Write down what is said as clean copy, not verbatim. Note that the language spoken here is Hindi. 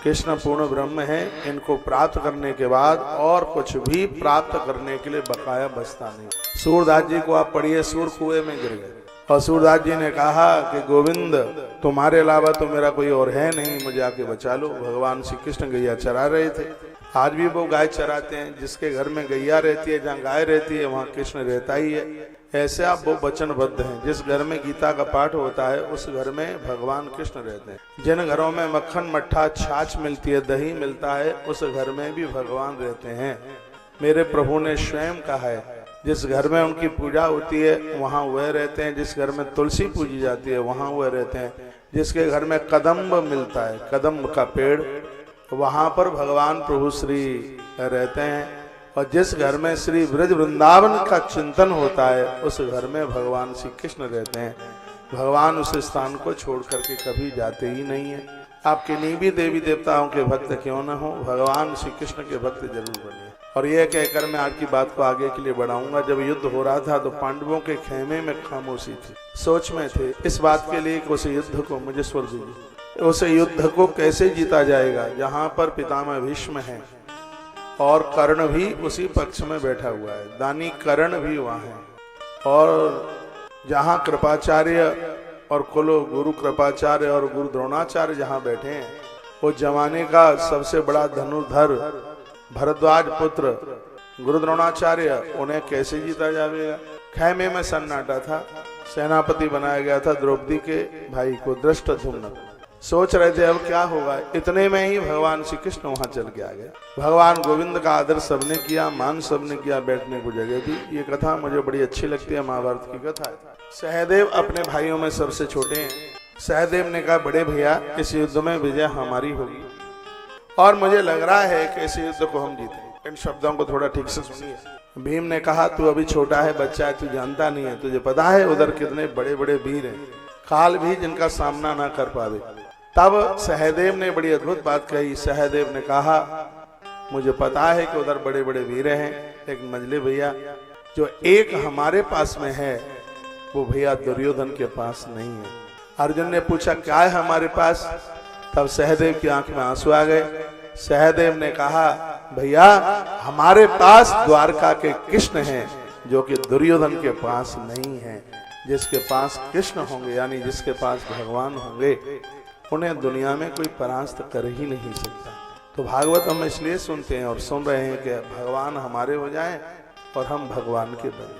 कृष्ण पूर्ण ब्रह्म है, इनको प्राप्त करने के बाद और कुछ भी प्राप्त करने के लिए बकाया बचता नहीं। सूरदास जी को आप पढ़िए, सूर कुएं में गिर गए और सूरदास जी ने कहा कि गोविंद तुम्हारे अलावा तो मेरा कोई और है नहीं, मुझे आके बचा लो। भगवान श्री कृष्ण गैया चरा रहे थे, आज भी वो गाय चराते हैं। जिसके घर में गैया रहती है, जहाँ गाय रहती है वहाँ कृष्ण रहता ही है। ऐसे आप वो वचनबद्ध हैं। जिस घर में गीता का पाठ होता है उस घर में भगवान कृष्ण रहते हैं। जिन घरों में मक्खन मट्ठा छाछ मिलती है, दही मिलता है, उस घर में भी भगवान रहते हैं। मेरे प्रभु ने स्वयं कहा है, जिस घर में उनकी पूजा होती है वहाँ वह रहते हैं, जिस घर में तुलसी पूजी जाती है वहाँ वह रहते हैं, जिसके घर में कदम्ब मिलता है, कदम्ब का पेड़, वहाँ पर भगवान प्रभु श्री रहते हैं। और जिस घर में श्री ब्रज वृंदावन का चिंतन होता है उस घर में भगवान श्री कृष्ण रहते हैं। भगवान उस स्थान को छोड़ करके कभी जाते ही नहीं है। आप किन्हीं भी देवी देवताओं के भक्त क्यों न हो, भगवान श्री कृष्ण के भक्त जरूर बनिए। और यह कहकर मैं आज की बात को आगे के लिए बढ़ाऊंगा। जब युद्ध हो रहा था तो पांडवों के खेमे में खामोशी थी, सोच में थे इस बात के लिए कि उस युद्ध को मुझे स्वर दीजिए, उस युद्ध को कैसे जीता जाएगा जहां पर पितामह भीष्म है और कर्ण भी उसी पक्ष में बैठा हुआ है, दानी कर्ण भी वहां है, और जहां कृपाचार्य और कुलो गुरु कृपाचार्य और गुरु द्रोणाचार्य जहां बैठे हैं, वो जमाने का सबसे बड़ा धनुर्धर भरद्वाज पुत्र गुरु द्रोणाचार्य, उन्हें कैसे जीता जाएगा। खेमे में सन्नाटा था, सेनापति बनाया गया था द्रौपदी के भाई को दृष्टद्युम्न। सोच रहे थे अब क्या होगा, इतने में ही भगवान श्री कृष्ण वहां चल के आ गए। भगवान गोविंद का आदर सबने किया, मान सबने किया, बैठने को जगह दी। ये कथा मुझे बड़ी अच्छी लगती है, महाभारत की कथा है। सहदेव अपने भाइयों में सबसे छोटे हैं। सहदेव ने कहा बड़े भैया इस युद्ध में विजय हमारी होगी और मुझे लग रहा है कि इस युद्ध को हम जीतेंगे। इन शब्दों को थोड़ा ठीक से सुनिए। भीम ने कहा तू अभी छोटा है, बच्चा है, तू जानता नहीं है, तुझे पता है उधर कितने बड़े बड़े वीर हैं, काल भी जिनका सामना ना कर पावे। तब सहदेव ने बड़ी अद्भुत बात कही। सहदेव ने कहा मुझे पता है कि उधर बड़े बड़े वीर हैं, लेकिन मंजले भैया जो एक हमारे पास में है वो भैया दुर्योधन के पास नहीं है। अर्जुन ने पूछा क्या है हमारे पास, तब सहदेव की आंख में आंसू आ गए। सहदेव ने कहा भैया हमारे पास द्वारका के कृष्ण हैं जो कि दुर्योधन के पास नहीं है। जिसके पास कृष्ण होंगे यानी जिसके पास भगवान होंगे उन्हें दुनिया में कोई परास्त कर ही नहीं सकता। तो भागवत हम इसलिए सुनते हैं और सुन रहे हैं कि भगवान हमारे हो जाएं और हम भगवान के बन जाएं।